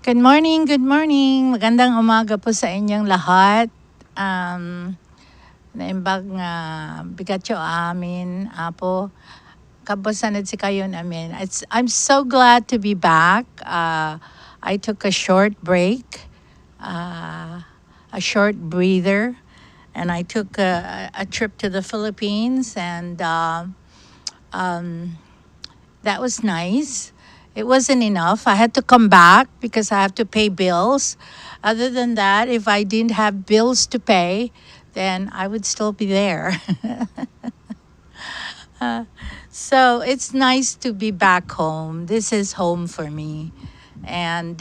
Good morning, good morning. Magandang umaga po sa inyong lahat. Naimbag nga bigatyo amin, apo. Kabasanad si kayo namin. I'm so glad to be back. I took a short break, a short breather, and I took a trip to the Philippines, and that was nice. It wasn't enough. I had to come back because I have to pay bills. Other than that, if I didn't have bills to pay, then I would still be there. So it's nice to be back home. This is home for me. And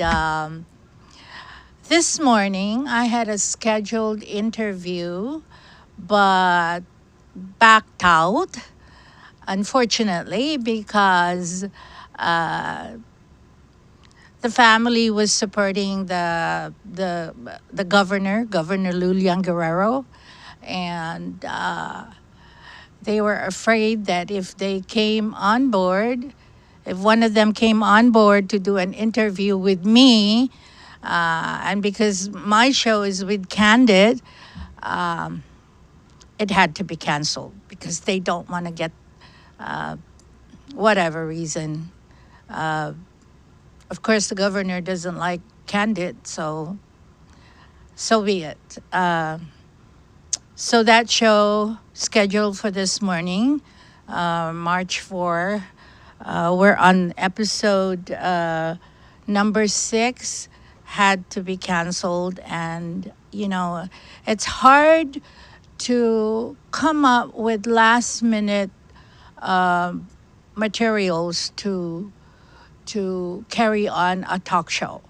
this morning, I had a scheduled interview, but backed out, unfortunately, because uh, the family was supporting the governor, Governor Lulian Guerrero, and they were afraid that if they came on board, if one of them came on board to do an interview with me, and because my show is with Candid, um, it had to be canceled because they don't want to get uh, whatever reason. Uh, of course, the governor doesn't like Candid, so be it. So that show scheduled for this morning, March 4. We're on episode number 6, had to be canceled. And, it's hard to come up with last minute uh, materials to carry on a talk show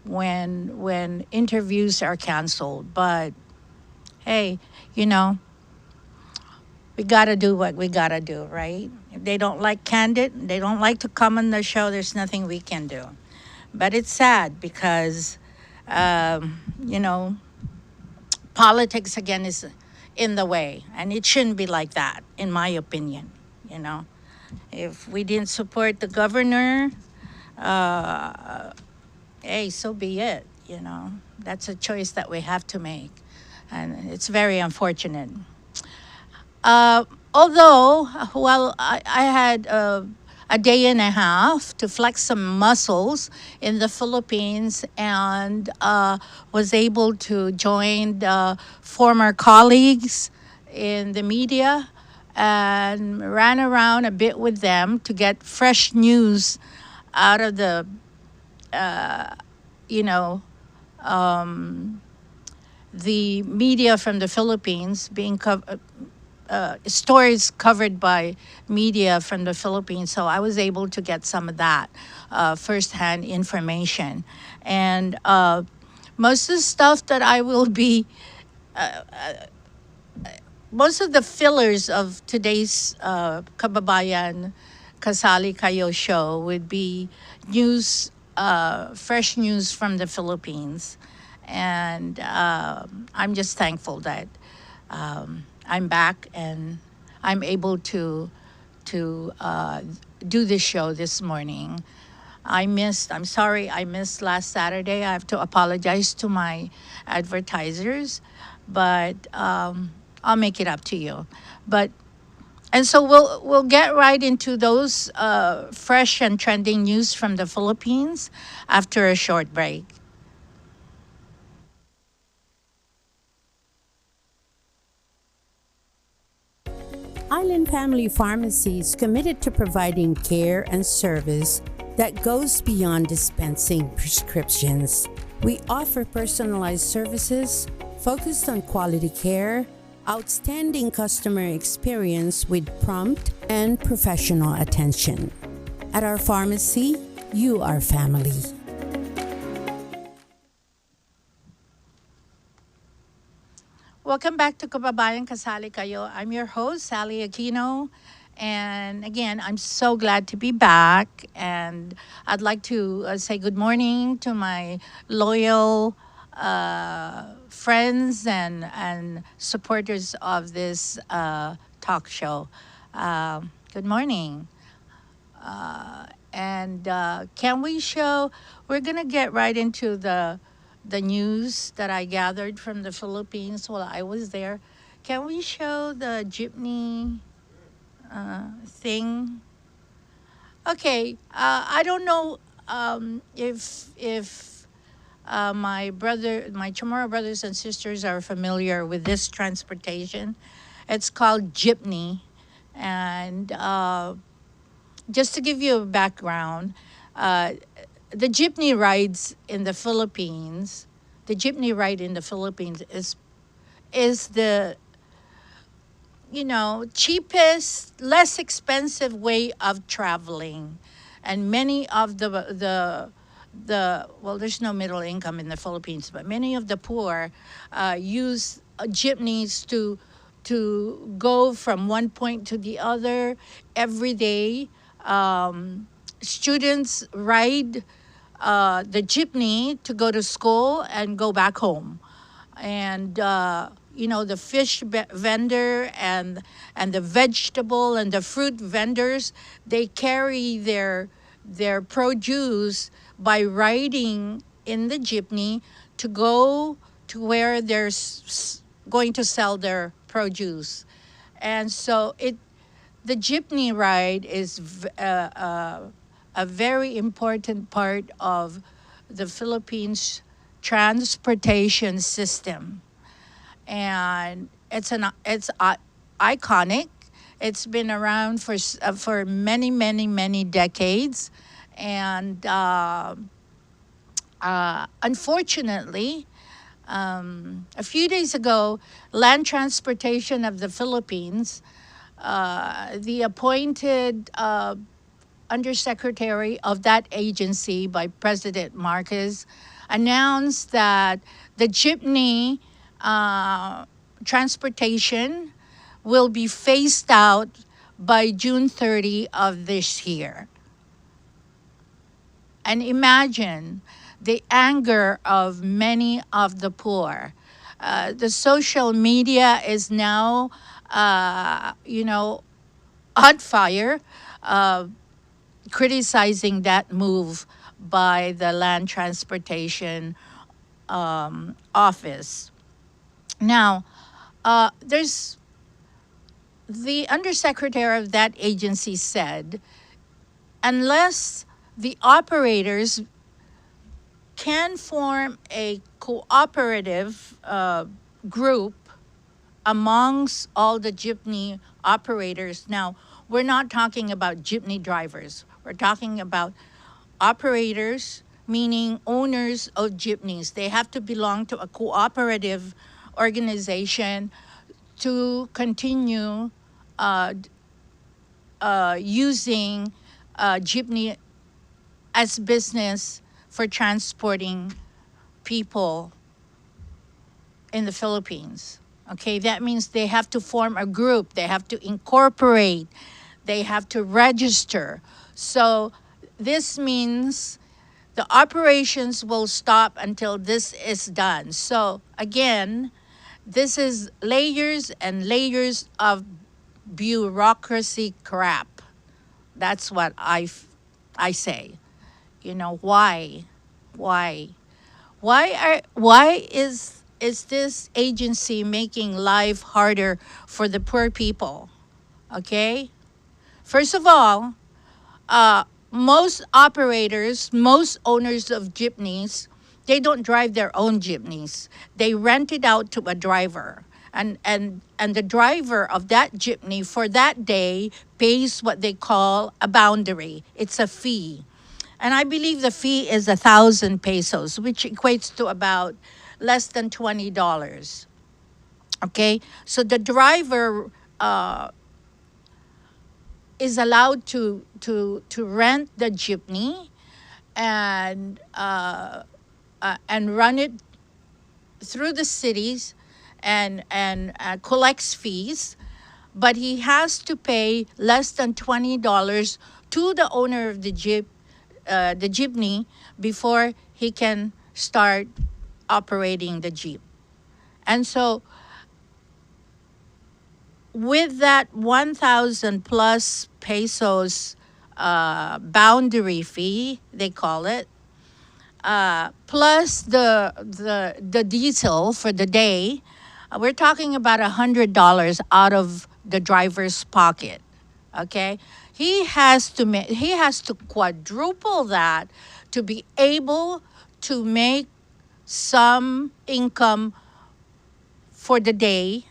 when interviews are canceled. But hey, you know, we gotta do what we gotta do, right? If they don't like Candid, they don't like to come on the show, there's nothing we can do. But it's sad because, um, you know, politics again is in the way, and it shouldn't be like that, in my opinion. You know, if we didn't support the governor, uh, hey, so be it. That's a choice that we have to make, and it's very unfortunate. Uh, Although, well, I had a day and a half to flex some muscles in the Philippines, and was able to join former colleagues in the media and ran around a bit with them to get fresh news out of uh, you know, um, the media from the Philippines stories covered by media from the Philippines. So I was able to get some of that firsthand information. And most of the stuff that I will be, most of the fillers of today's Kababayan Kasali Kayo show would be news, fresh news from the Philippines. And I'm just thankful that I'm back and I'm able to do this show this morning. I'm sorry, I missed last Saturday. I have to apologize to my advertisers, but I'll make it up to you. But and so we'll get right into those fresh and trending news from the Philippines after a short break. Island Family Pharmacy is committed to providing care and service that goes beyond dispensing prescriptions. We offer personalized services focused on quality care, outstanding customer experience with prompt and professional attention. At our pharmacy, you are family. Welcome back to Kababayan Kasali Kayo. I'm your host, Sally Aquino. And again, I'm so glad to be back. And I'd like to say good morning to my loyal friends and supporters of this talk show. Good morning. And can we show? We're gonna get right into the news that I gathered from the Philippines while I was there. Can we show the jeepney thing? Okay. I don't know if my Chamorro brothers and sisters are familiar with this transportation. It's called jeepney, and just to give you a background, uh, the jeepney rides in the Philippines, the jeepney ride in the Philippines is the cheapest, less expensive way of traveling, and many of the well, there's no middle income in the Philippines, but many of the poor use jeepneys to go from one point to the other every day. Students ride the jeepney to go to school and go back home, and the vendor and the vegetable and the fruit vendors, they carry their produce by riding in the jeepney to go to where they're going to sell their produce. And so the jeepney ride is a very important part of the Philippines transportation system, and it's iconic. It's been around for many, many, many decades, and unfortunately, a few days ago, Land Transportation of the Philippines, the appointed undersecretary of that agency by President Marcos, announced that the jeepney transportation will be phased out by June 30 of this year. And imagine the anger of many of the poor. The social media is now, on fire, uh, criticizing that move by the Land Transportation Office. Now, there's the undersecretary of that agency said, unless the operators can form a cooperative group amongst all the jeepney operators. Now, we're not talking about jeepney drivers. We're talking about operators, meaning owners of jeepneys. They have to belong to a cooperative organization to continue using jeepney as business for transporting people in the Philippines. Okay, that means they have to form a group, they have to incorporate, they have to register. So this means the operations will stop until this is done. So again, this is layers and layers of bureaucracy crap. That's what I say. Why? Why? Why is this agency making life harder for the poor people? Okay? First of all, most operators, most owners of jeepneys, they don't drive their own jeepneys. They rent it out to a driver. And the driver of that jeepney for that day pays what they call a boundary. It's a fee. And I believe the fee is 1,000 pesos, which equates to about less than $20. Okay, so the driver is allowed to rent the jeepney and run it through the cities and collects fees, but he has to pay less than $20 to the owner of the jeepney before he can start operating the jeep. And so with that 1,000 plus pesos boundary fee, they call it, plus the diesel for the day. We're talking about $100 out of the driver's pocket. Okay, he has to quadruple that to be able to make some income for the day,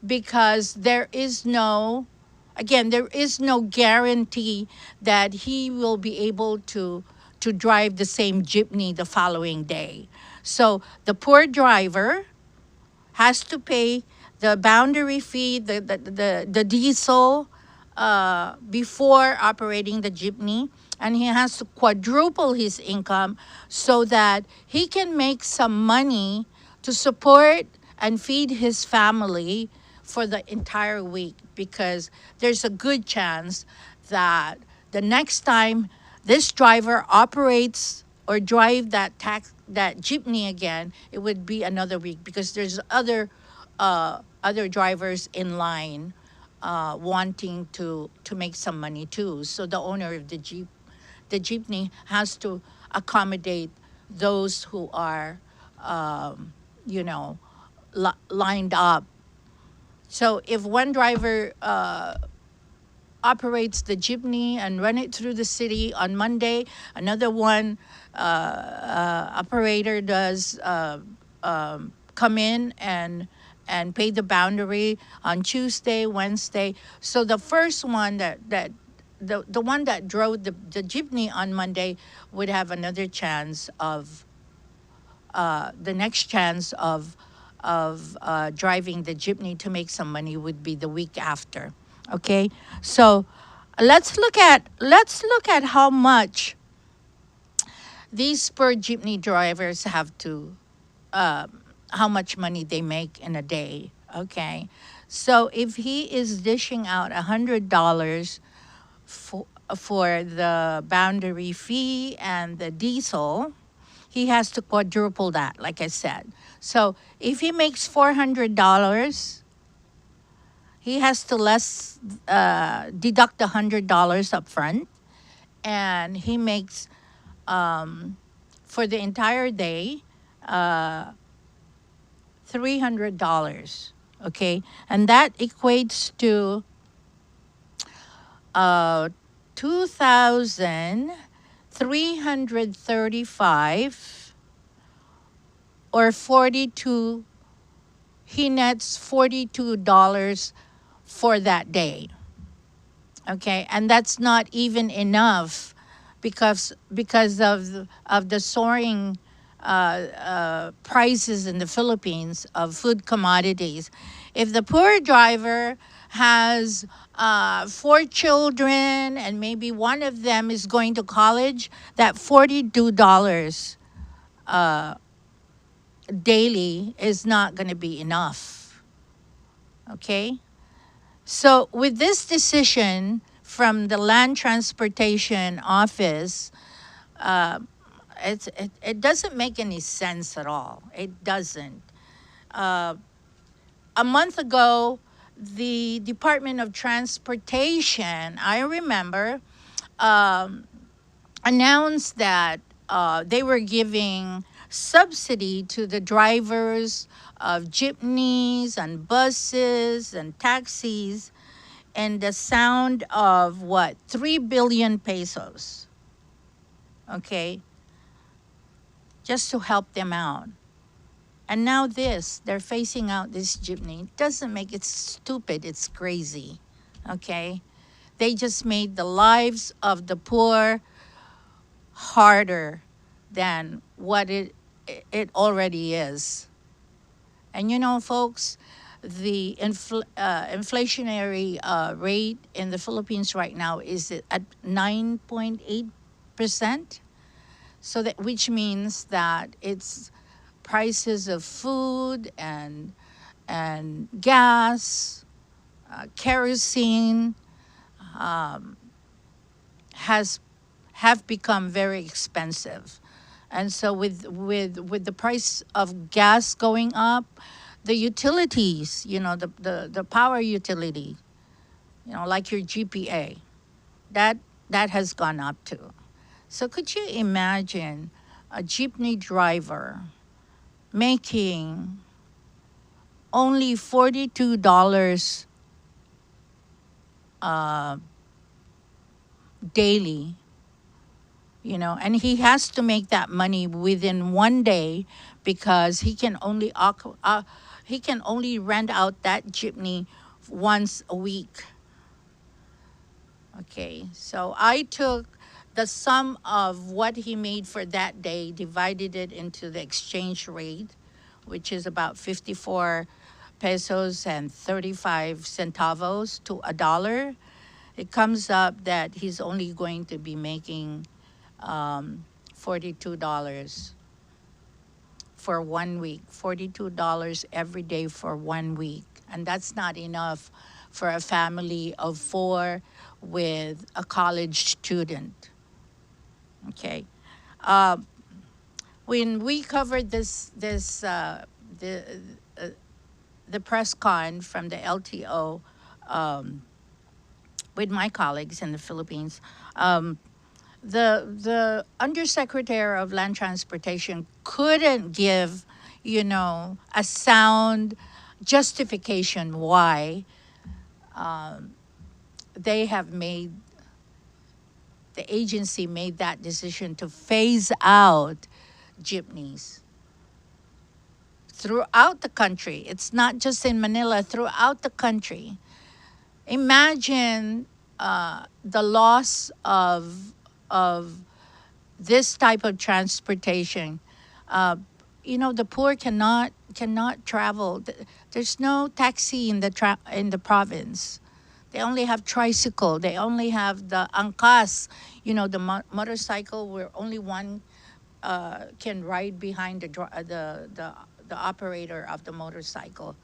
because there is no guarantee that he will be able to drive the same jeepney the following day. So the poor driver has to pay the boundary fee, the diesel, before operating the jeepney, and he has to quadruple his income so that he can make some money to support and feed his family for the entire week, because there's a good chance that the next time this driver operates or drive that jeepney again, it would be another week, because there's other drivers in line wanting to make some money too. So the owner of the jeepney has to accommodate those who are, you know, lined up. So if one driver operates the jeepney and run it through the city on Monday, another one operator does come in and pay the boundary on Tuesday, Wednesday. So the first one the one that drove the jeepney on Monday would have another chance of the next chance of driving the jeepney to make some money would be the week after. Okay, so let's look at how much these per jeepney drivers have to how much money they make in a day. Okay, so if he is dishing out $100 for the boundary fee and the diesel, he has to quadruple that, like I said. So if he makes $400, he has to less deduct $100 up front, and he makes for the entire day $300. Okay, and that equates to 2,335 or 42. He nets $42 for that day. Okay, and that's not even enough because of the soaring prices in the Philippines of food commodities. If the poor driver has four children and maybe one of them is going to college, that $42 daily is not going to be enough. Okay? So, with this decision from the Land Transportation Office, it doesn't make any sense at all. It doesn't. A month ago, the Department of Transportation, I remember, announced that they were giving subsidy to the drivers of jeepneys and buses and taxis, and the sound of what, 3 billion pesos. Okay, just to help them out. And now they're facing out this jeepney. It doesn't make it stupid, it's crazy. Okay, they just made the lives of the poor harder than what it already is. And you know, folks, the inflationary rate in the Philippines right now is at 9.8%. So that, which means that it's prices of food and gas, kerosene, has have become very expensive. And so with the price of gas going up, the utilities, the power utility, like your GPA, that that has gone up to. So could you imagine a jeepney driver making only $42 uh, daily, and he has to make that money within one day because he can only rent out that jeepney once a week. Okay, so I took the sum of what he made for that day, divided it into the exchange rate, which is about 54 pesos and 35 centavos to a dollar. It comes up that he's only going to be making $42 for 1 week, $42 every day for 1 week. And that's not enough for a family of four with a college student. Okay. Uh, when we covered the, uh, the press con from the LTO um, with my colleagues in the Philippines, um, the undersecretary of land transportation couldn't give a sound justification why they have made the agency made that decision to phase out jeepneys throughout the country. It's not just in Manila, throughout the country. Imagine the loss of this type of transportation. Uh, the poor cannot travel. There's no taxi in the province. They only have tricycle. They only have the angkas, the motorcycle where only one can ride behind the operator of the motorcycle.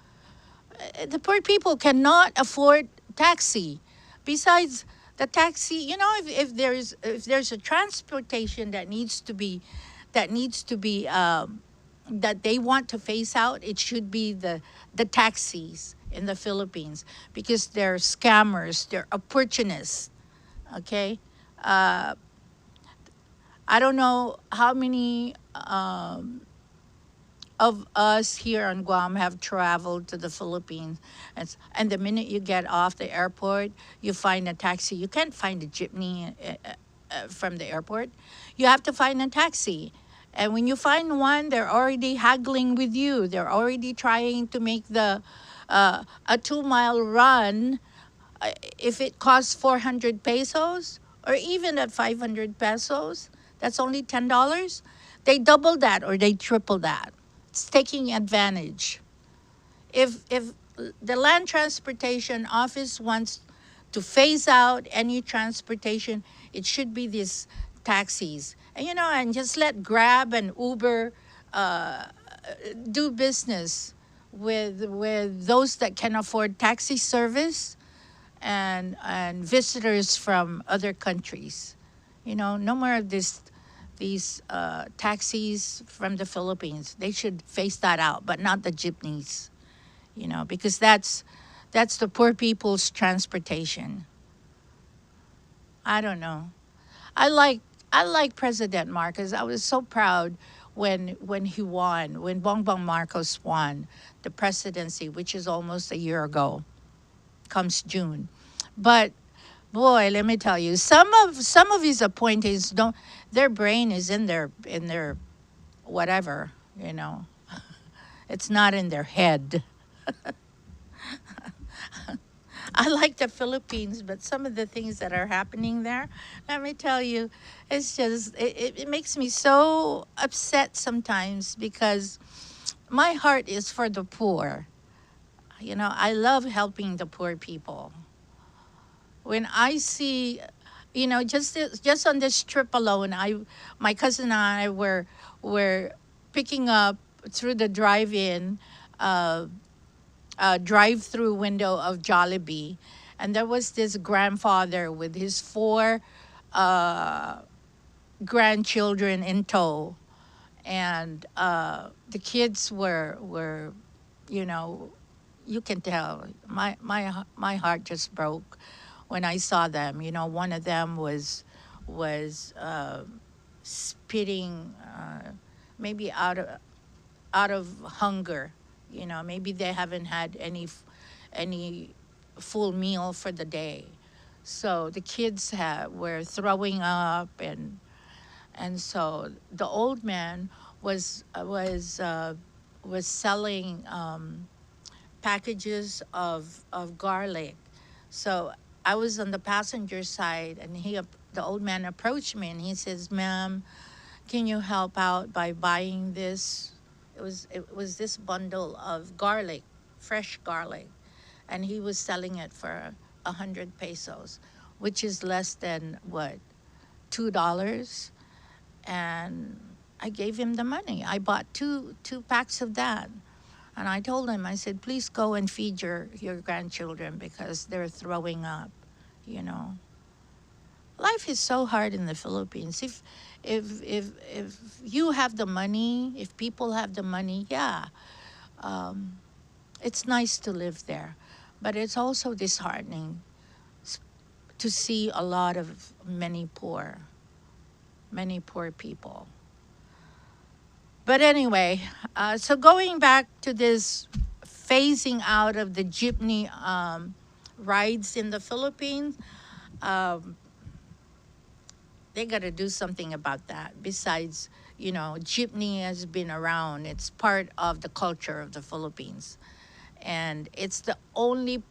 The poor people cannot afford taxi. Besides the taxi, if there's a transportation that needs to be that they want to phase out, it should be the taxis in the Philippines because they're scammers, they're opportunists. Okay, uh, I don't know how many of us here on Guam have traveled to the Philippines. And the minute you get off the airport, you find a taxi. You can't find a jeepney from the airport. You have to find a taxi. And when you find one, they're already haggling with you. They're already trying to make a 2 mile run. If it costs 400 pesos or even at 500 pesos, that's only $10. They double that or they triple that. It's taking advantage. If the land transportation office wants to phase out any transportation, it should be these taxis. And just let Grab and Uber uh, do business with those that can afford taxi service and visitors from other countries. No more of these taxis from the Philippines. They should phase that out, but not the jeepneys. Because that's the poor people's transportation. I don't know. I like I like President Marcos. I was so proud when he won, when Bongbong Marcos won the presidency, which is almost a year ago, comes June. But boy, let me tell you, some of his appointees don't. Their brain is in their whatever, you know. It's not in their head. I like the Philippines, but some of the things that are happening there, let me tell you, it makes me so upset sometimes because my heart is for the poor. I love helping the poor people. When I see, just on this trip alone, my cousin and I were picking up through the drive-in. Drive-through window of Jollibee, and there was this grandfather with his four uh, grandchildren in tow, and the kids were, you know, you can tell my heart just broke when I saw them. You know, one of them was spitting, maybe out of hunger. You know, maybe they haven't had any full meal for the day. So the kids were throwing up, and so the old man was uh, was uh, was selling packages of garlic. So I was on the passenger side, and the old man approached me, and he says, "Ma'am, can you help out by buying this?" It was this bundle of garlic, fresh garlic, and he was selling it for 100 pesos, which is less than what, $2. And I gave him the money. I bought two packs of that. And I told him, I said, please go and feed your grandchildren because they're throwing up, you know. Life is so hard in the Philippines. If you have the money, if people have the money, yeah, um, it's nice to live there. But it's also disheartening to see a lot of many poor people. But anyway, so going back to this phasing out of the jeepney rides in the Philippines, um, they got to do something about that. Besides, you know, jeepney has been around, it's part of the culture of the Philippines. And it's the only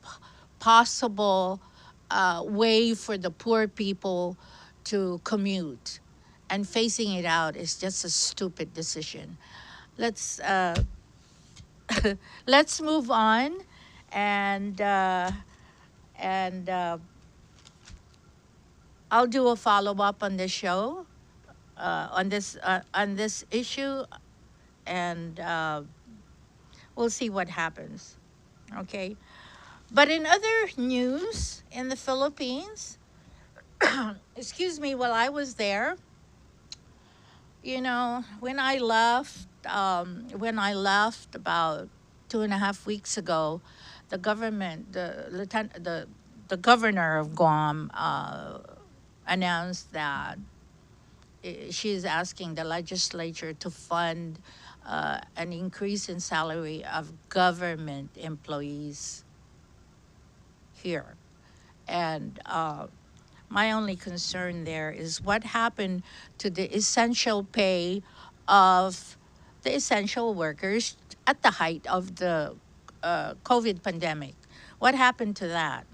possible way for the poor people to commute. And phasing it out is just a stupid decision. Let's let's move on, and and I'll do a follow up on this show, on this issue, and we'll see what happens. Okay, but in other news in the Philippines, excuse me, while I was there, you know, when I left about 2.5 weeks ago, the government, the governor of Guam, announced that she is asking the legislature to fund an increase in salary of government employees here. And my only concern there is what happened to the essential pay of the essential workers at the height of the COVID pandemic. What happened to that?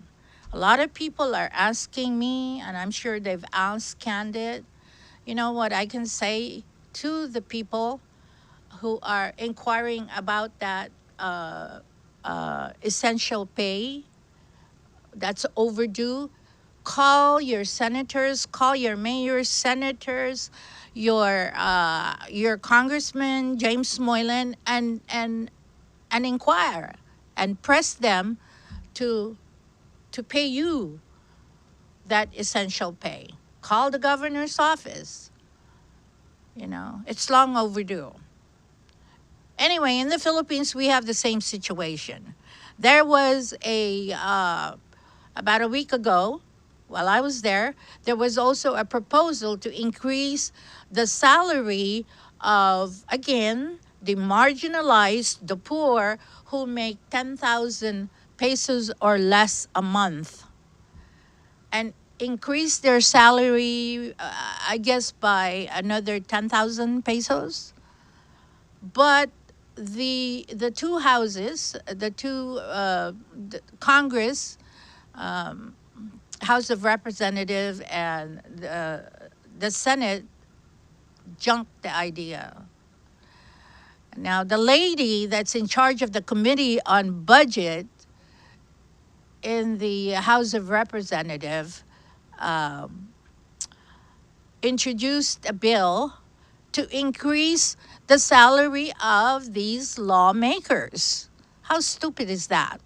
A lot of people are asking me, and I'm sure they've asked Candid. You know what I can say to the people who are inquiring about that essential pay that's overdue? Call your senators, call your mayors, senators, your congressman James Moylan, and inquire and press them to pay you that essential pay. Call the governor's office. You know, it's long overdue. Anyway, in the Philippines, we have the same situation. There was about a week ago, while I was there was also a proposal to increase the salary of, again, the marginalized, the poor who make 10,000 pesos or less a month, and increase their salary, I guess, by another 10,000 pesos. But the two houses, the Congress, um, House of Representative, and the Senate junked the idea. Now, the lady that's in charge of the Committee on Budget in the House of Representative um, introduced a bill to increase the salary of these lawmakers. How stupid is that?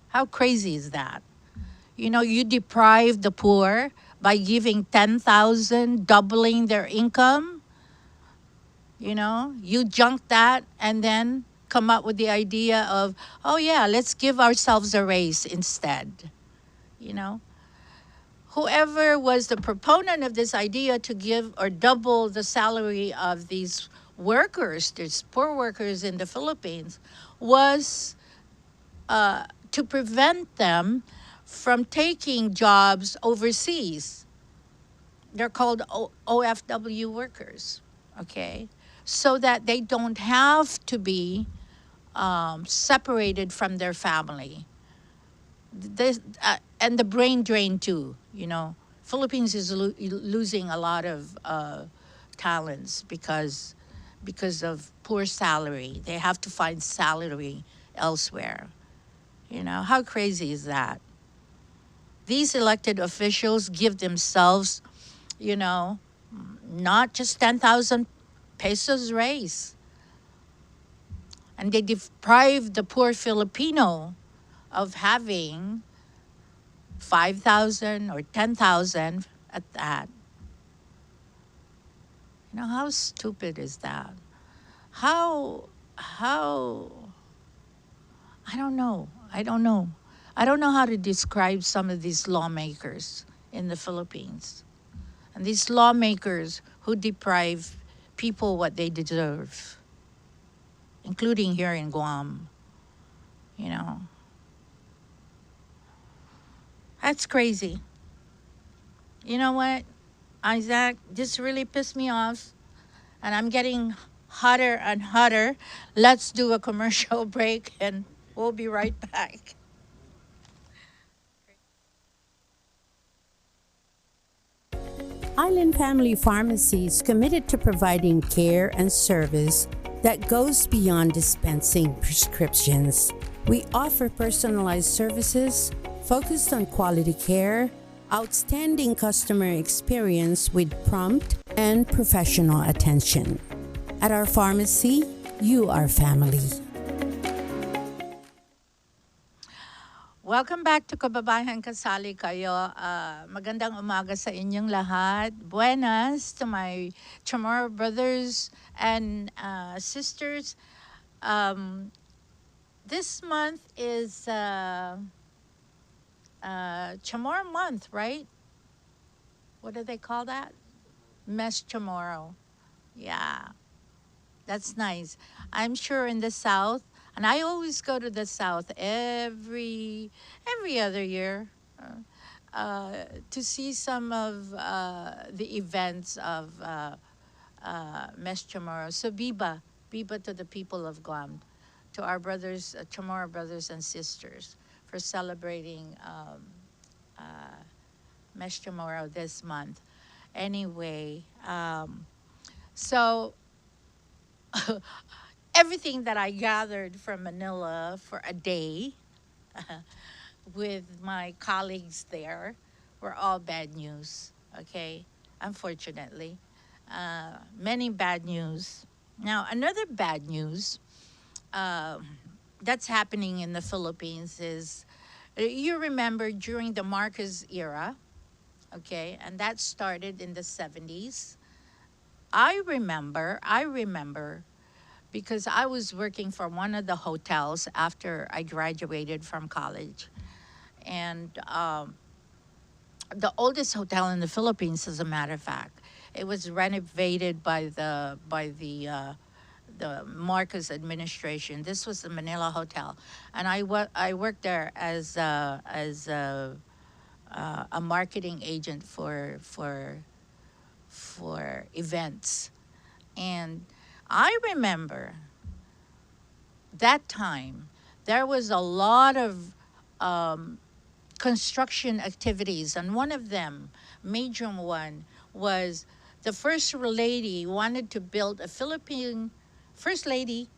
How crazy is that? You know, you deprive the poor by giving 10,000, doubling their income. You know, you junk that and then come up with the idea of, oh yeah, let's give ourselves a raise instead. You know, whoever was the proponent of this idea to give or double the salary of these workers, these poor workers in the Philippines, was to prevent them from taking jobs overseas. They're called OFW workers, okay? So that they don't have to be separated from their family. This, and the brain drain too, you know. Philippines is losing a lot of talents because of poor salary. They have to find salary elsewhere. You know, how crazy is that? These elected officials give themselves, you know, not just 10,000 pesos raise. And they deprive the poor Filipino of having 5,000 or 10,000 at that. You know, how stupid is that? How, I don't know. I don't know. I don't know how to describe some of these lawmakers in the Philippines. And these lawmakers who deprive people what they deserve, including here in Guam. You know, that's crazy. You know what, Isaac? This really pissed me off. And I'm getting hotter and hotter. Let's do a commercial break and we'll be right back. Island Family Pharmacy is committed to providing care and service that goes beyond dispensing prescriptions. We offer personalized services focused on quality care, outstanding customer experience with prompt and professional attention. At our pharmacy, you are family. Welcome back to Kababayan, kasali kayo. Magandang umaga sa inyong lahat. Buenas to my Chamorro brothers and sisters. This month is Chamorro month, right? What do they call that? Mes Chamorro. Yeah, that's nice. I'm sure in the South, and I always go to the South every other year to see some of the events of Mes Chamorro. So Biba to the people of Guam, to our brothers, Chamorro brothers and sisters, for celebrating Mes Chamorro this month. Anyway, so everything that I gathered from Manila for a day with my colleagues there were all bad news, okay? Unfortunately. Many bad news. Now, another bad news that's happening in the Philippines is, you remember during the Marcos era, okay, and that started in the 70s. I remember because I was working for one of the hotels after I graduated from college. And the oldest hotel in the Philippines, as a matter of fact, it was renovated by the Marcos administration. This was the Manila Hotel, and I worked there as a marketing agent for events. And I remember that time there was a lot of construction activities, and one of them, major one, was the first lady wanted to build a Philippine first lady,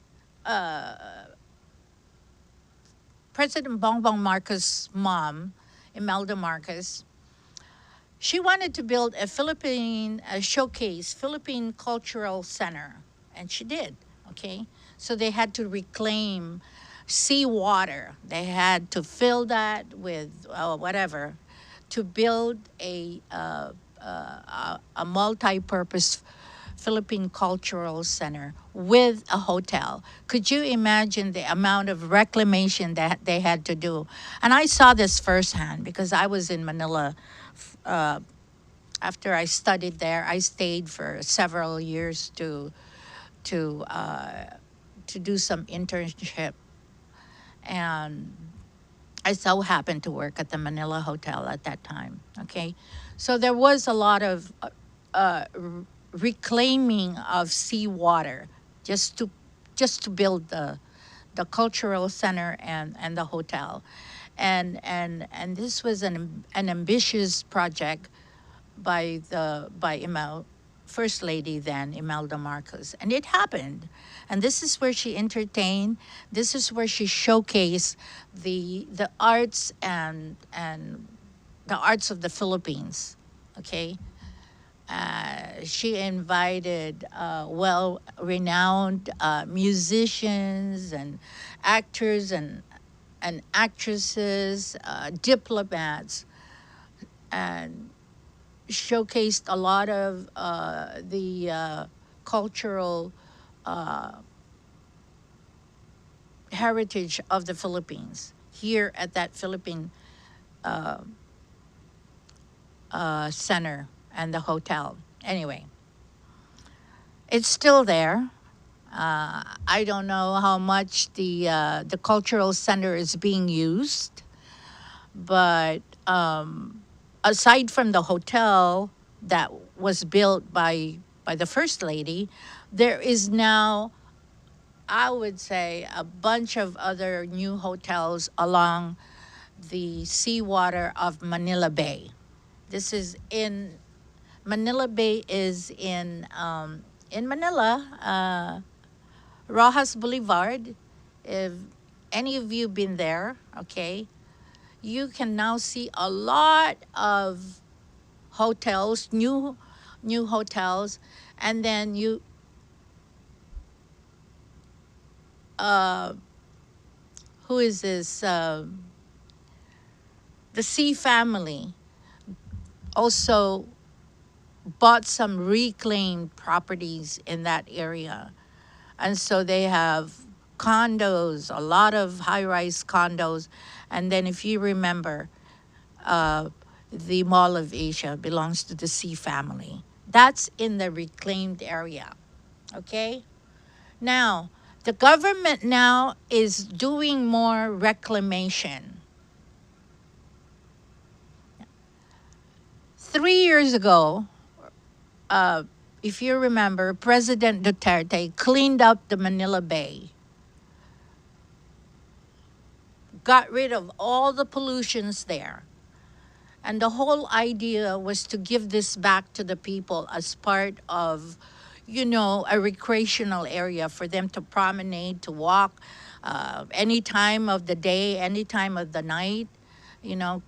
President Bongbong Marcos' mom, Imelda Marcos. She wanted to build a Philippine showcase, Philippine Cultural Center, and she did, okay? So they had to reclaim seawater. They had to fill that with whatever to build a multi-purpose Philippine Cultural Center with a hotel. Could you imagine the amount of reclamation that they had to do? And I saw this firsthand because I was in Manila. After I studied there, I stayed for several years to uh, to do some internship, and I so happened to work at the Manila Hotel at that time. Okay, so there was a lot of reclaiming of seawater just to just to build the cultural center and the hotel, and this was an ambitious project by First Lady then, Imelda Marcos. And it happened. And this is where she entertained. This is where she showcased the arts and the arts of the Philippines. Okay. She invited well-renowned musicians and actors and actresses, diplomats, and showcased a lot of the cultural heritage of the Philippines here at that Philippine center and the hotel. Anyway, it's still there. I don't know how much the cultural center is being used, but aside from the hotel that was built by the First Lady, there is now, I would say, a bunch of other new hotels along the seawater of Manila Bay. This is in Manila Bay is in Manila, Rojas Boulevard. If any of you been there, okay, you can now see a lot of hotels, new hotels, and then uh, who is this? The Sea family also bought some reclaimed properties in that area. And so they have condos, a lot of high-rise condos. And then if you remember, the Mall of Asia belongs to the Sea family. That's in the reclaimed area. Okay? Now, the government now is doing more reclamation. 3 years ago, if you remember, President Duterte cleaned up the Manila Bay, got rid of all the pollutions there. And the whole idea was to give this back to the people as part of, a recreational area for them to promenade, to walk any time of the day, any time of the night.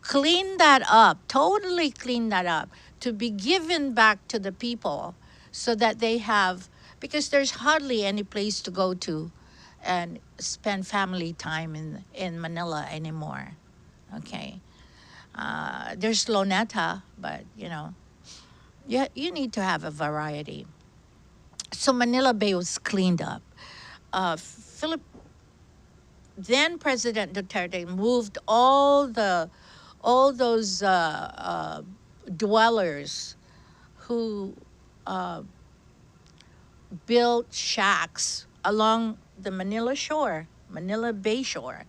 Clean that up, totally clean that up, to be given back to the people so that they have, because there's hardly any place to go to and spend family time in Manila anymore. Okay. There's Loneta, but you need to have a variety. So Manila Bay was cleaned up. Philip, then President Duterte moved all those dwellers who built shacks along the Manila Bay shore,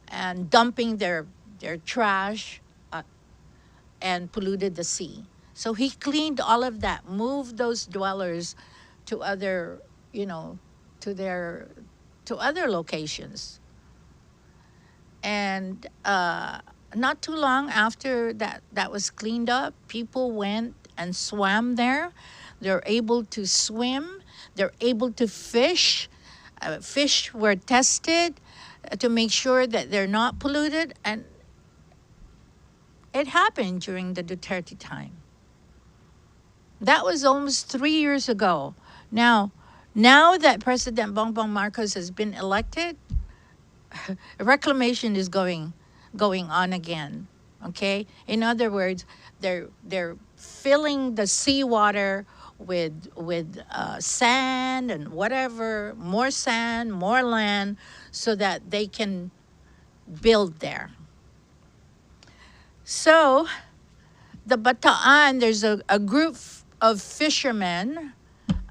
and dumping their trash and polluted the sea. So he cleaned all of that, moved those dwellers to other, to other locations. And not too long after that was cleaned up, people went and swam there. They're able to swim. They're able to fish. Fish were tested to make sure that they're not polluted, and it happened during the Duterte time. That was almost 3 years ago. Now that President Bongbong Marcos has been elected, reclamation is going on again. Okay? In other words, they're filling the seawater with sand and whatever, more sand, more land, so that they can build there. So the Bataan, there's a group of fishermen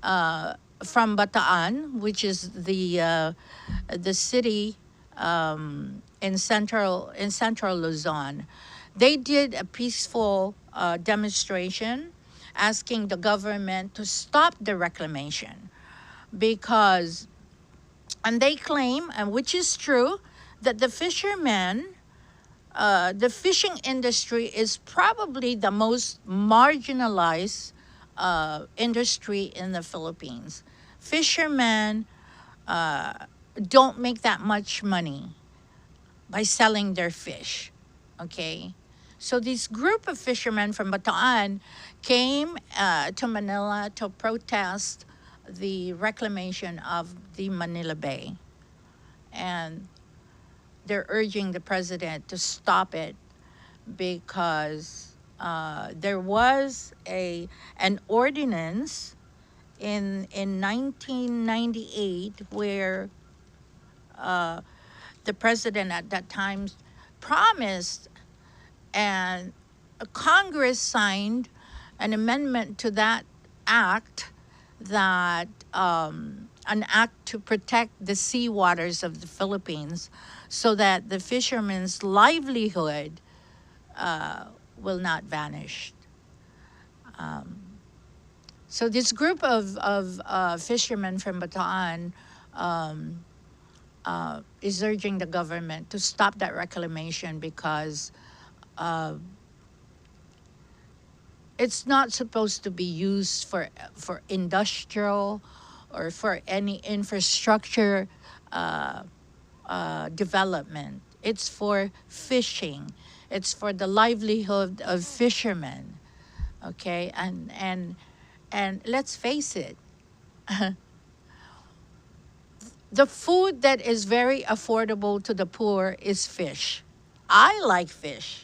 from Bataan, which is the city in central Luzon. They did a peaceful demonstration asking the government to stop the reclamation because, and they claim, and which is true, that the fishing industry is probably the most marginalized industry in the Philippines. Fishermen don't make that much money by selling their fish. Okay? So this group of fishermen from Bataan came to Manila to protest the reclamation of the Manila Bay. And they're urging the president to stop it because there was an ordinance in 1998 where the president at that time promised, and Congress signed an amendment to that act, that an act to protect the sea waters of the Philippines so that the fishermen's livelihood will not vanish. So this group of fishermen from Bataan is urging the government to stop that reclamation because it's not supposed to be used for industrial or for any infrastructure development. It's for fishing. It's for the livelihood of fishermen. Okay, and let's face it, the food that is very affordable to the poor is fish. I like fish.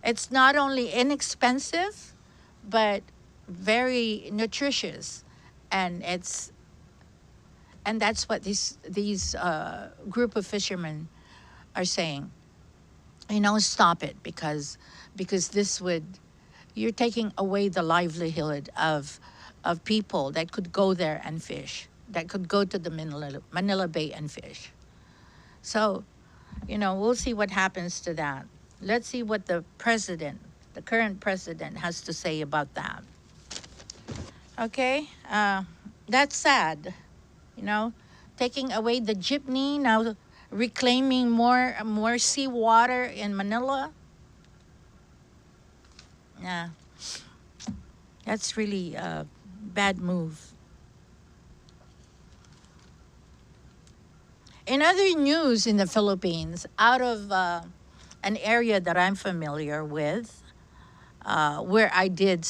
It's not only inexpensive, but very nutritious, and that's what these group of fishermen are saying. Stop it because this would, you're taking away the livelihood of people that could go there and fish, that could go to the Manila Bay and fish. So, we'll see what happens to that. Let's see what the current president, has to say about that. Okay, that's sad. Taking away the jeepney, now reclaiming more seawater in Manila. Yeah, that's really a bad move. In other news in the Philippines, out of an area that I'm familiar with, where I did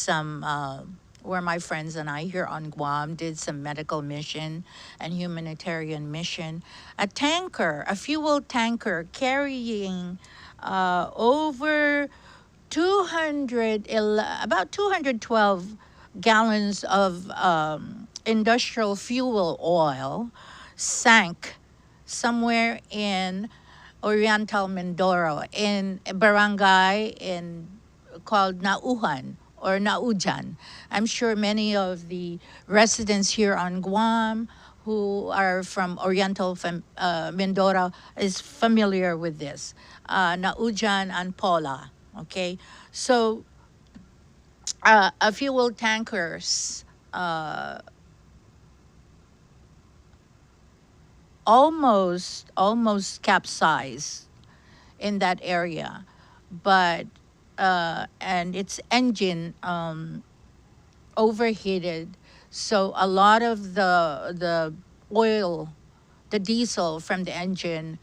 where my friends and I here on Guam did some medical mission and humanitarian mission, a fuel tanker carrying over about 212 gallons of industrial fuel oil sank somewhere in Oriental Mindoro, in a barangay called Nauhan or Naujan. I'm sure many of the residents here on Guam who are from Oriental Mindoro is familiar with this. Naujan and Pola. Okay, so a fuel tankers almost capsized in that area, but and its engine overheated, so a lot of the oil, the diesel from the engine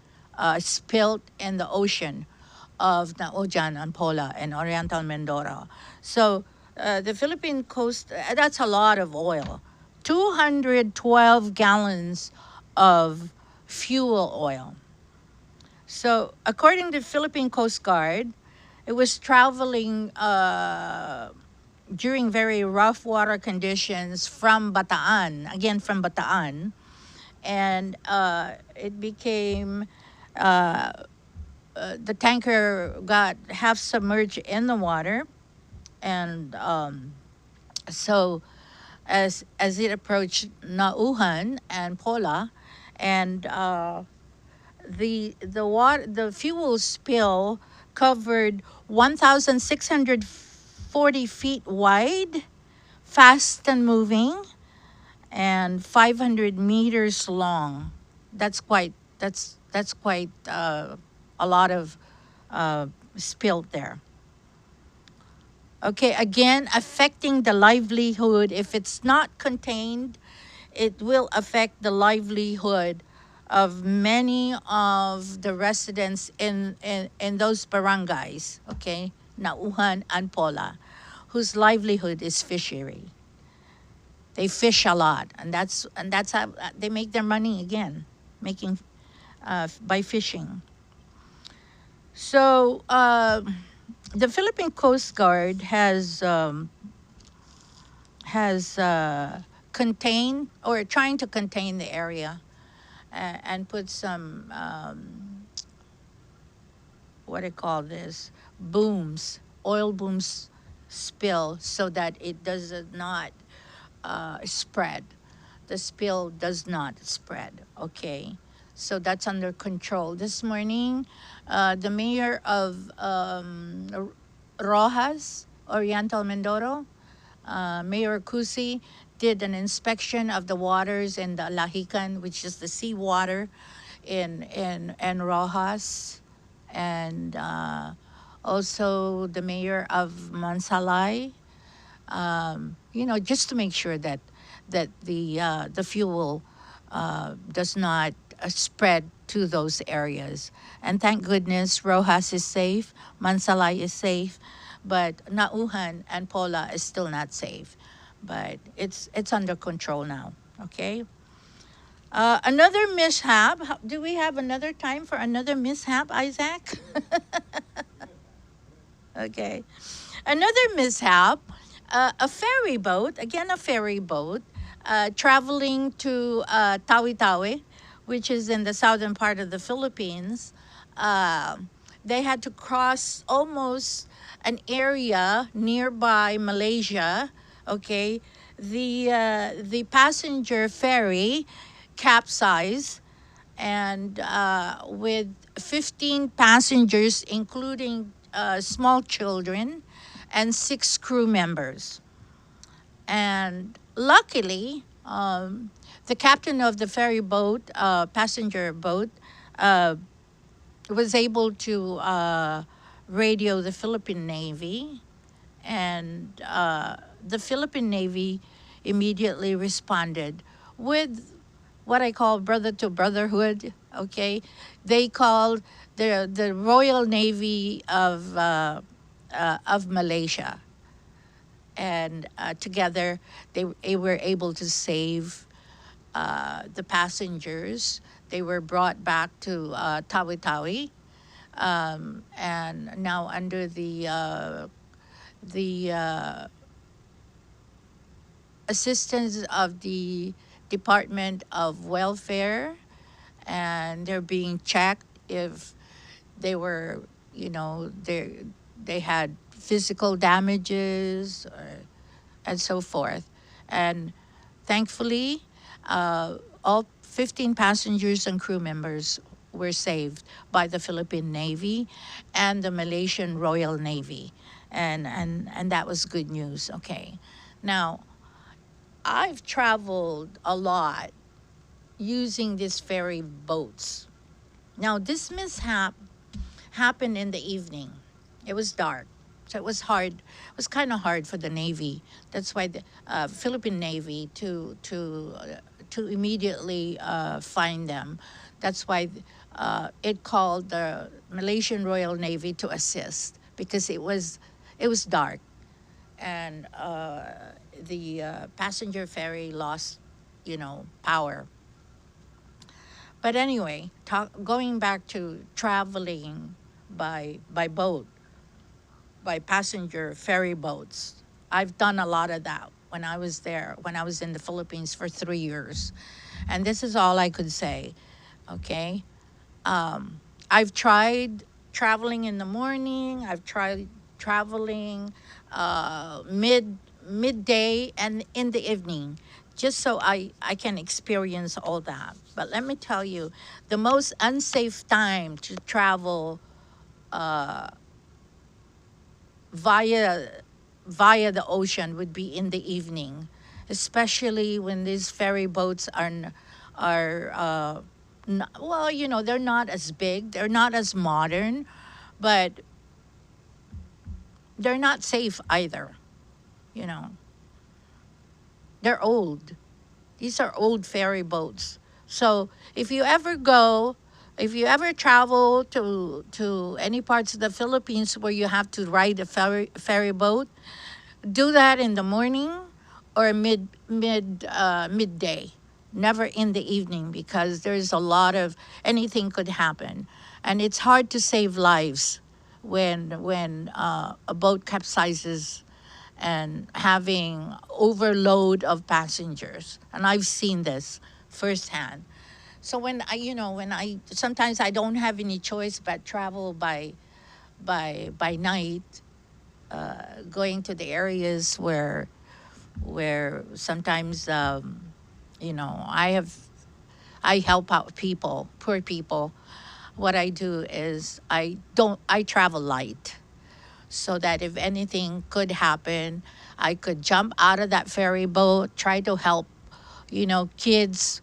spilled in the ocean of Naujan and Pola and Oriental Mindoro. So the Philippine coast, that's a lot of oil. 212 gallons of fuel oil. So according to Philippine Coast Guard, it was traveling during very rough water conditions from Bataan, again from Bataan, and it became the tanker got half submerged in the water, and so as it approached Nauhan and Pola, and the fuel spill covered 1,640 feet wide, fast and moving, and 500 meters long. That's quite a lot of spill there. Okay, again, affecting the livelihood. If it's not contained, it will affect the livelihood of many of the residents in those barangays, okay, Nauhan and Pola, whose livelihood is fishery. They fish a lot, and that's how they make their money again, making by fishing. So the Philippine Coast Guard has contained or trying to contain the area and put some what do you call this, booms, oil booms spill so that it does not spread. The spill does not spread. Okay, so that's under control. This morning, the mayor of Rojas, Oriental Mindoro, Mayor Cusi, did an inspection of the waters in the Lahican, which is the seawater in Rojas, and also the mayor of Mansalay, just to make sure that the fuel does not spread to those areas. And thank goodness Rojas is safe, Mansalay is safe, but Nauhan and Pola is still not safe. But it's under control now. Okay. Another mishap. Do we have another time for another mishap, Isaac? Okay. Another mishap, a ferry boat, again a ferry boat, traveling to Tawi-Tawi, which is in the southern part of the Philippines. Uh, they had to cross almost an area nearby Malaysia. Okay, the passenger ferry capsized, and with 15 passengers, including small children, and 6 crew members. And luckily, the captain of the ferry boat, passenger boat, uh, was able to radio the Philippine Navy, and the Philippine Navy immediately responded with what I call brother to brotherhood. Okay, they called the Royal Navy of Malaysia, and together they were able to save the passengers. They were brought back to Tawi-Tawi, and now under the assistance of the Department of Welfare, and they're being checked if they were, they had physical damages and so forth. And thankfully, all 15 passengers and crew members were saved by the Philippine Navy and the Malaysian Royal Navy. And that was good news. Okay. Now, I've traveled a lot using these ferry boats. Now, this mishap happened in the evening. It was dark, so it was hard. It was kind of hard for the Navy. That's why the Philippine Navy to immediately find them. That's why it called the Malaysian Royal Navy to assist, because it was dark, and the passenger ferry lost, power. But anyway, going back to traveling by boat, by passenger ferry boats. I've done a lot of that when I was there, when I was in the Philippines for 3 years. And this is all I could say. Okay. I've tried traveling in the morning. I've tried traveling midday and in the evening, just so I can experience all that. But let me tell you, the most unsafe time to travel via via the ocean would be in the evening, especially when these ferry boats are well, they're not as big, they're not as modern, but they're not safe either. You know, they're old. These are old ferry boats. So if you ever travel to any parts of the Philippines where you have to ride a ferry boat, do that in the morning or midday, never in the evening, because there's a lot of anything could happen, and it's hard to save lives when a boat capsizes and having overload of passengers, and I've seen this firsthand. So when I sometimes I don't have any choice but travel by night, going to the areas where sometimes I help out people, poor people. What I do is I travel light, so that if anything could happen, I could jump out of that ferry boat, try to help, kids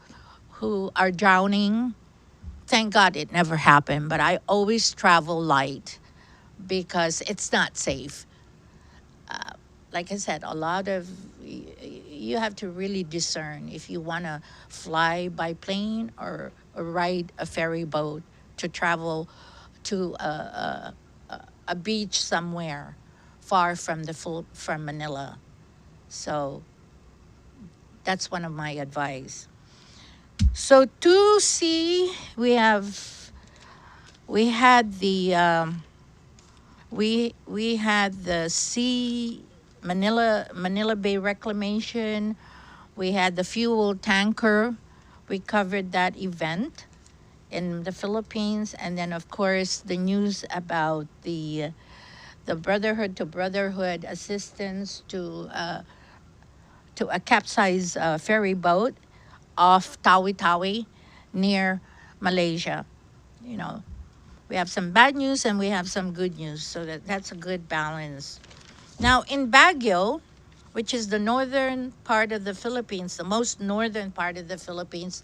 who are drowning. Thank God it never happened, but I always travel light because it's not safe. Like I said, a lot of you have to really discern if you want to fly by plane or ride a ferry boat to travel to a beach somewhere far from from Manila. So that's one of my advice. So to see, we had we had the sea Manila Bay Reclamation. We had the fuel tanker. We covered that event in the Philippines, and then of course the news about the Brotherhood to Brotherhood assistance to a capsized ferry boat off Tawi Tawi near Malaysia. You know, we have some bad news and we have some good news, so that's a good balance. Now in Baguio, which is the northern part of the Philippines, the most northern part of the Philippines,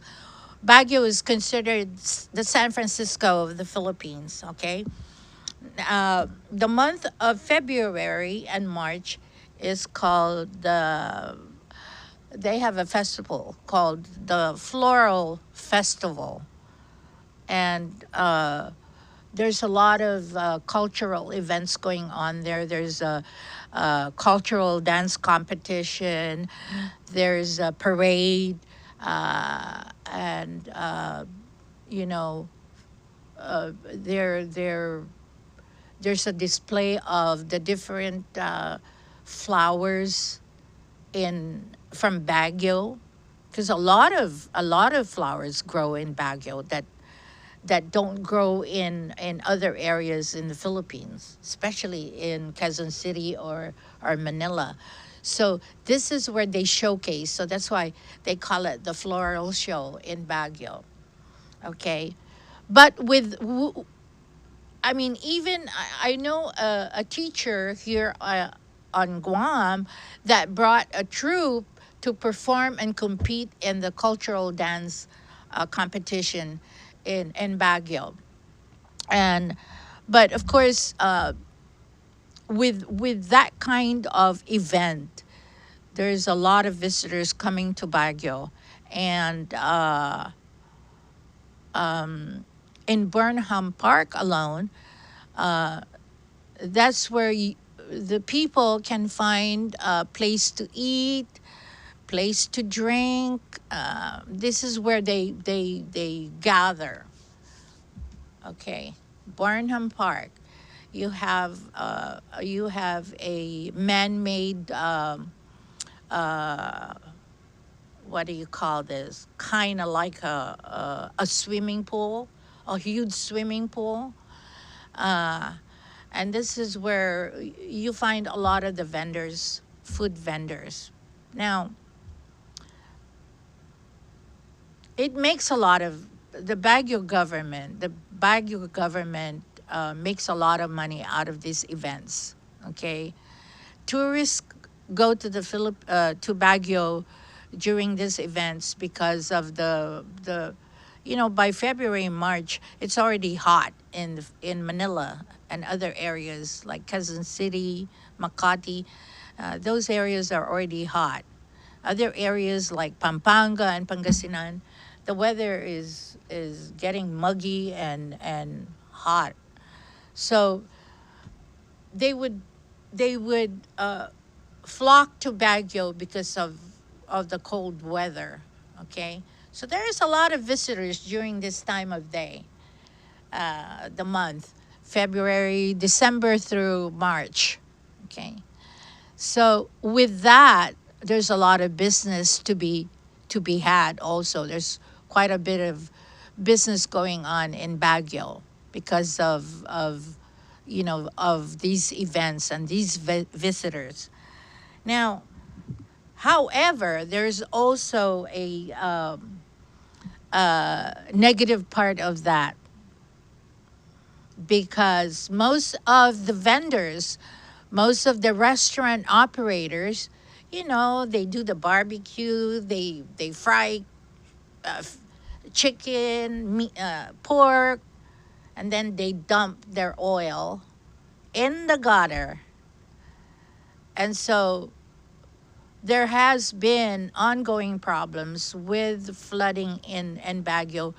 Baguio is considered the San Francisco of the Philippines. Okay, the month of February and March is called they have a festival called the Floral Festival, and there's a lot of cultural events going on there. There's a cultural dance competition. There's a parade, and you know, there's a display of the different flowers in from Baguio, because a lot of flowers grow in Baguio that don't grow in other areas in the Philippines, especially in Quezon City or Manila. So this is where they showcase. So that's why they call it the floral show in Baguio. Okay, but I mean, even I know a teacher here on Guam that brought a troupe to perform and compete in the cultural dance competition in Baguio. And but of course, with that kind of event, there's a lot of visitors coming to Baguio, and in Burnham Park alone, that's where the people can find a place to eat, place to drink. This is where they gather. Okay, Burnham Park. you have a man-made uh, what do you call this? Kind of like a swimming pool, a huge swimming pool. Uh, and this is where you find a lot of the vendors, food vendors. Now, it makes a lot of the Baguio government makes a lot of money out of these events. Okay, tourists go to to Baguio during these events because of the by February and March it's already hot in Manila and other areas like Quezon City, Makati. Those areas are already hot. Other areas like Pampanga and Pangasinan, the weather is getting muggy and hot. So they would they would flock to Baguio because of the cold weather. Okay, so there is a lot of visitors during this time of day, the month February, December through March. Okay, so with that, there's a lot of business to be had. Also, there's quite a bit of business going on in Baguio because of these events and these visitors. Now, however, there's also a negative part of that because most of the restaurant operators, they do the barbecue, they fry chicken, meat, pork, and then they dump their oil in the gutter. And so there has been ongoing problems with flooding in Baguio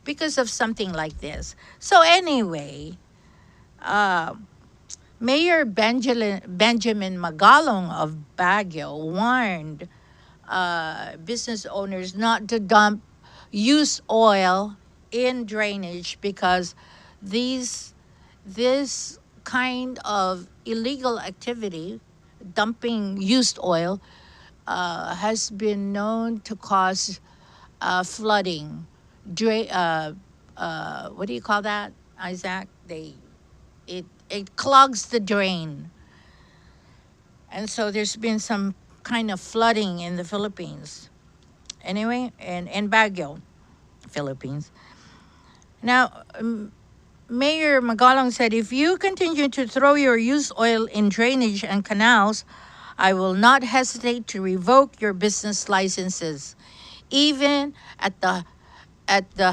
because of something like this. So anyway, uh, Mayor Benjamin Magalong of Baguio warned business owners not to dump used oil in drainage because these this kind of illegal activity, dumping used oil, has been known to cause flooding. What do you call that, Isaac? It clogs the drain, and so there's been some kind of flooding in the Philippines. Anyway, in Baguio, Philippines. Now, Mayor Magalong said, if you continue to throw your used oil in drainage and canals, I will not hesitate to revoke your business licenses, even at the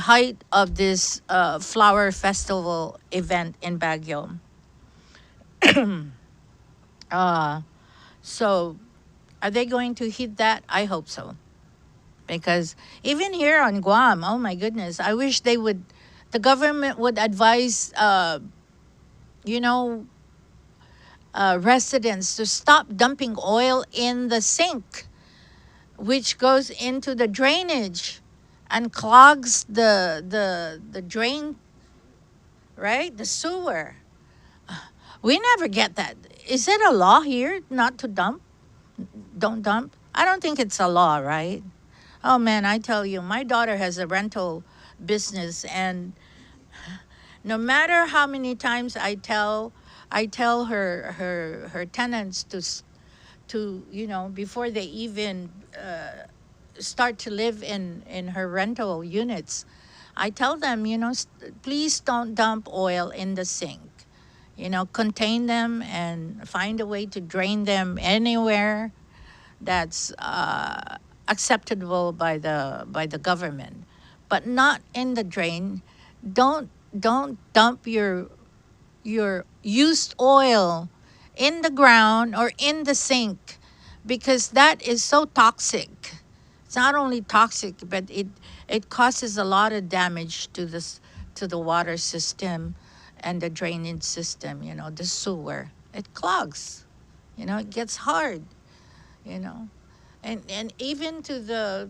height of this flower festival event in Baguio. Uh, so, are they going to hit that? I hope so. Because even here on Guam, oh my goodness, I wish the government would advise, you know, residents to stop dumping oil in the sink, which goes into the drainage and clogs the drain, right? The sewer. We never get that. Is it a law here not to dump? Don't dump? I don't think it's a law, right? Oh man, I tell you, my daughter has a rental business, and no matter how many times I tell her tenants to before they even start to live in her rental units, I tell them, please don't dump oil in the sink. Contain them and find a way to drain them anywhere that's acceptable by the government, but not in the drain. Don't dump your used oil in the ground or in the sink because that is so toxic. It's not only toxic, but it causes a lot of damage to the water system and the drainage system, the sewer. It clogs. It gets hard, you know. And even to the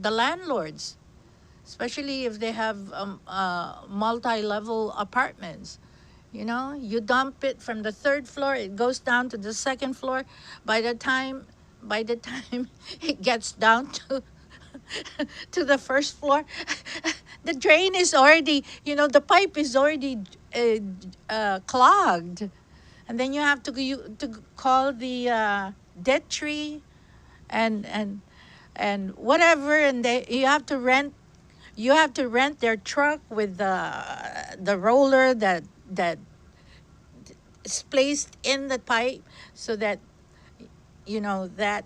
landlords, especially if they have multi-level apartments. You know, you dump it from the third floor, it goes down to the second floor. By the time, by the time it gets down to to the first floor, the drain is already, the pipe is already clogged, and then you have to call the dead tree and whatever, and you have to rent their truck with the roller that is placed in the pipe, so that that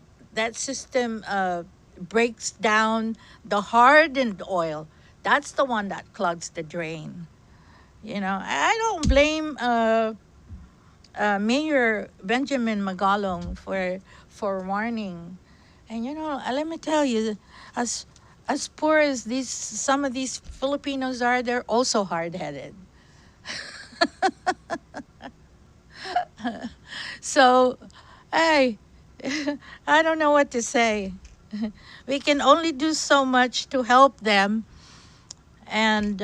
system breaks down the hardened oil. That's the one that clogs the drain. I don't blame Mayor Benjamin Magalong for warning. And let me tell you, as poor as these some of these Filipinos are, they're also hard-headed. So, hey, I don't know what to say. We can only do so much to help them, and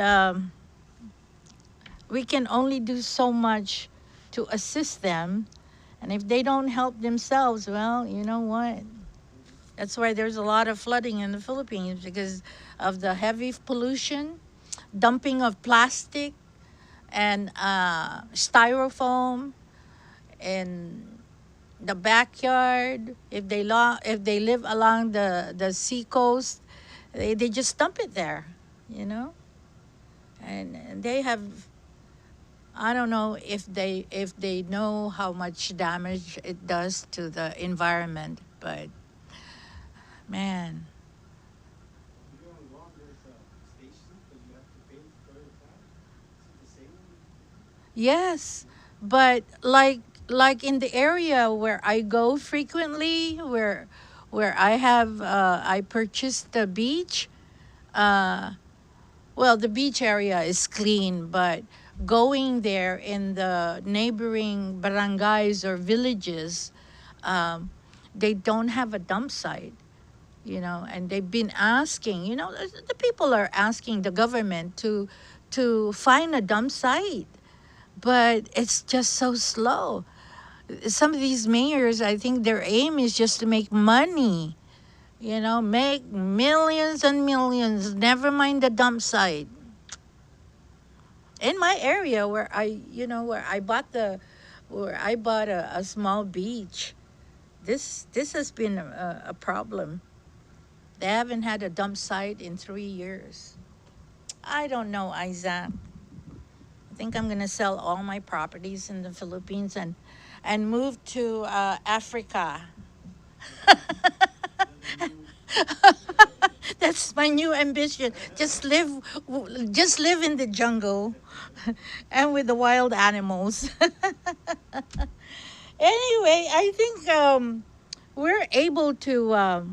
we can only do so much to assist them. And if they don't help themselves, well, you know what? That's why there's a lot of flooding in the Philippines, because of the heavy pollution, dumping of plastic and styrofoam in the backyard. If they live along the sea coast, they just dump it there, you know. And they have, I don't know if they know how much damage it does to the environment, but man, yes. But like in the area where I go frequently, where I purchased the beach. Uh, well, the beach area is clean, but going there in the neighboring barangays or villages, um, they don't have a dump site. And they've been asking. The people are asking the government to find a dump site, but it's just so slow. Some of these mayors, I think their aim is just to make money, make millions and millions, never mind the dump site. In my area where I bought a small beach, this has been a problem. They haven't had a dump site in 3 years. I don't know, Isaac. I think I'm gonna sell all my properties in the Philippines and move to Africa. That's my new ambition. Just live in the jungle, and with the wild animals. Anyway, I think we're able to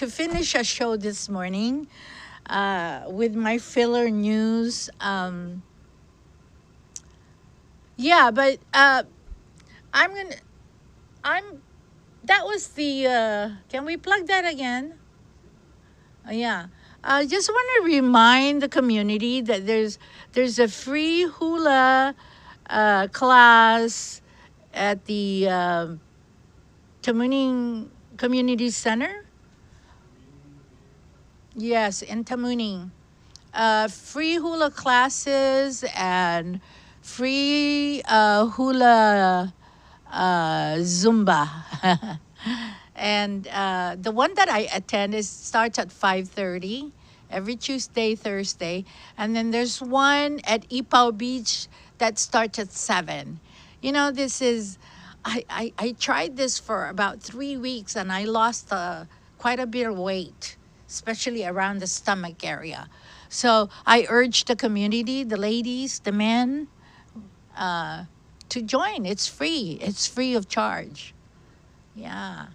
finish a show this morning with my filler news. Yeah, but I'm gonna. I'm. That was the. Can we plug that again? Yeah. I just want to remind the community that there's a free hula class at the Tamuning Community Center. Yes, in Tamuning. Free hula classes and free hula Zumba. And the one that I attend starts at 5:30 every Tuesday, Thursday, and then there's one at Ipaw Beach that starts at 7. This is I tried this for about 3 weeks, and I lost quite a bit of weight, especially around the stomach area. So I urge the community, the ladies, the men, to join. It's free. It's free of charge. Yeah.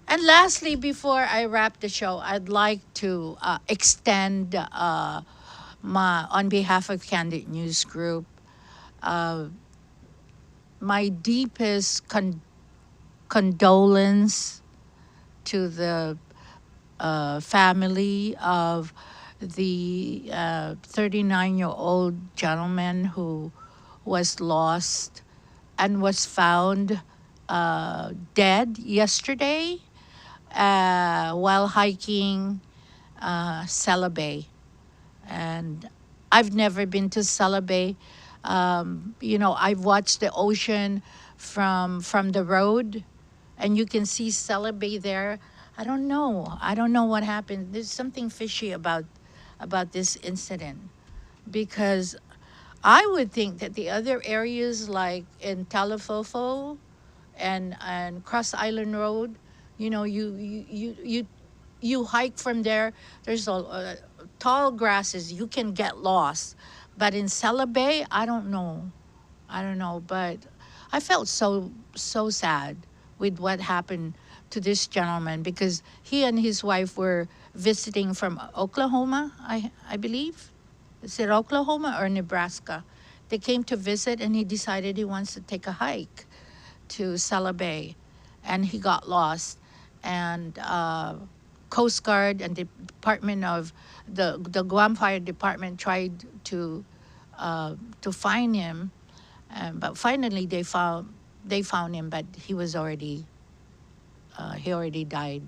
And lastly, before I wrap the show, I'd like to extend on behalf of Kandit News Group, uh, my deepest condolence to the family of the 39-year-old gentleman who was lost and was found dead yesterday while hiking Sela Bay. And I've never been to Sela Bay. I've watched the ocean from the road, and you can see Sela Bay there. I don't know. I don't know what happened. There's something fishy about this incident, because I would think that the other areas like in Talafofo and Cross Island Road, you hike from there. There's tall grasses. You can get lost, but in Sela Bay, I don't know. I don't know, but I felt so sad with what happened to this gentleman, because he and his wife were visiting from Oklahoma, I believe. Is it Oklahoma or Nebraska? They came to visit, and he decided he wants to take a hike to Sela Bay, and he got lost. And Coast Guard and the Department of the Guam Fire Department tried to find him, but finally they found him, but he already died.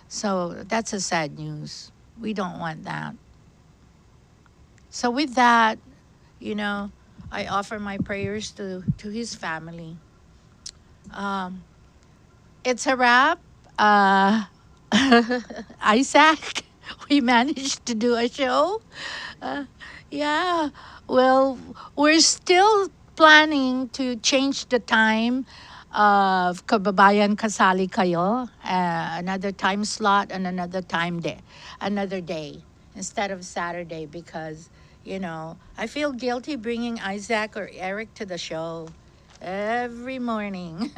So that's a sad news. We don't want that. So with that, I offer my prayers to his family. It's a wrap. Isaac, we managed to do a show. Yeah, well, we're still planning to change the time of Kababayan Kasali Kayo, another time slot and another day instead of Saturday, because I feel guilty bringing Isaac or Eric to the show every morning.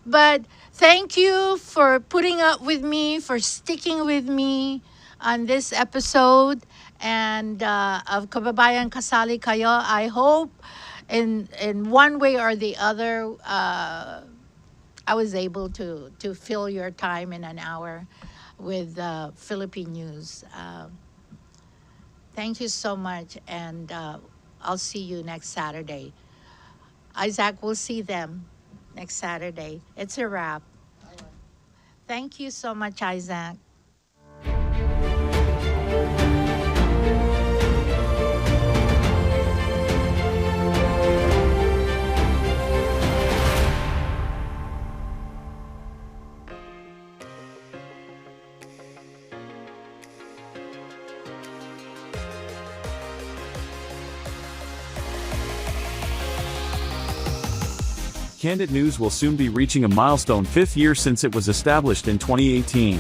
But thank you for putting up with me, for sticking with me on this episode and of Kababayan Kasali Kayo. I hope in one way or the other, I was able to fill your time in an hour with Philippine news. Thank you so much, and I'll see you next Saturday. Isaac, we'll see them next Saturday. It's a wrap. Thank you so much, Isaac. Kandit News will soon be reaching a milestone 5th year since it was established in 2018.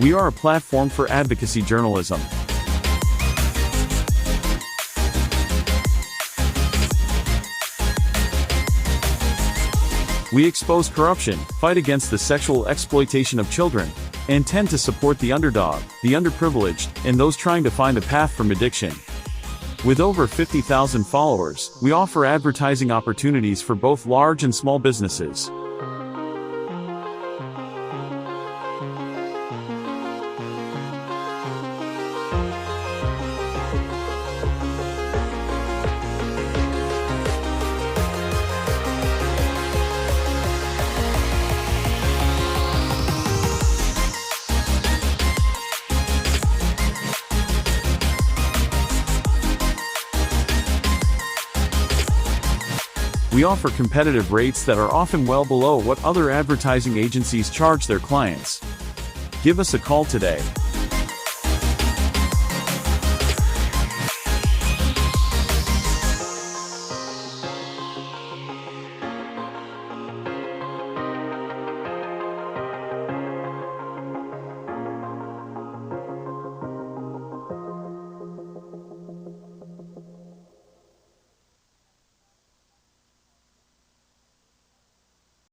We are a platform for advocacy journalism. We expose corruption, fight against the sexual exploitation of children, and tend to support the underdog, the underprivileged, and those trying to find a path from addiction. With over 50,000 followers, we offer advertising opportunities for both large and small businesses. We offer competitive rates that are often well below what other advertising agencies charge their clients. Give us a call today.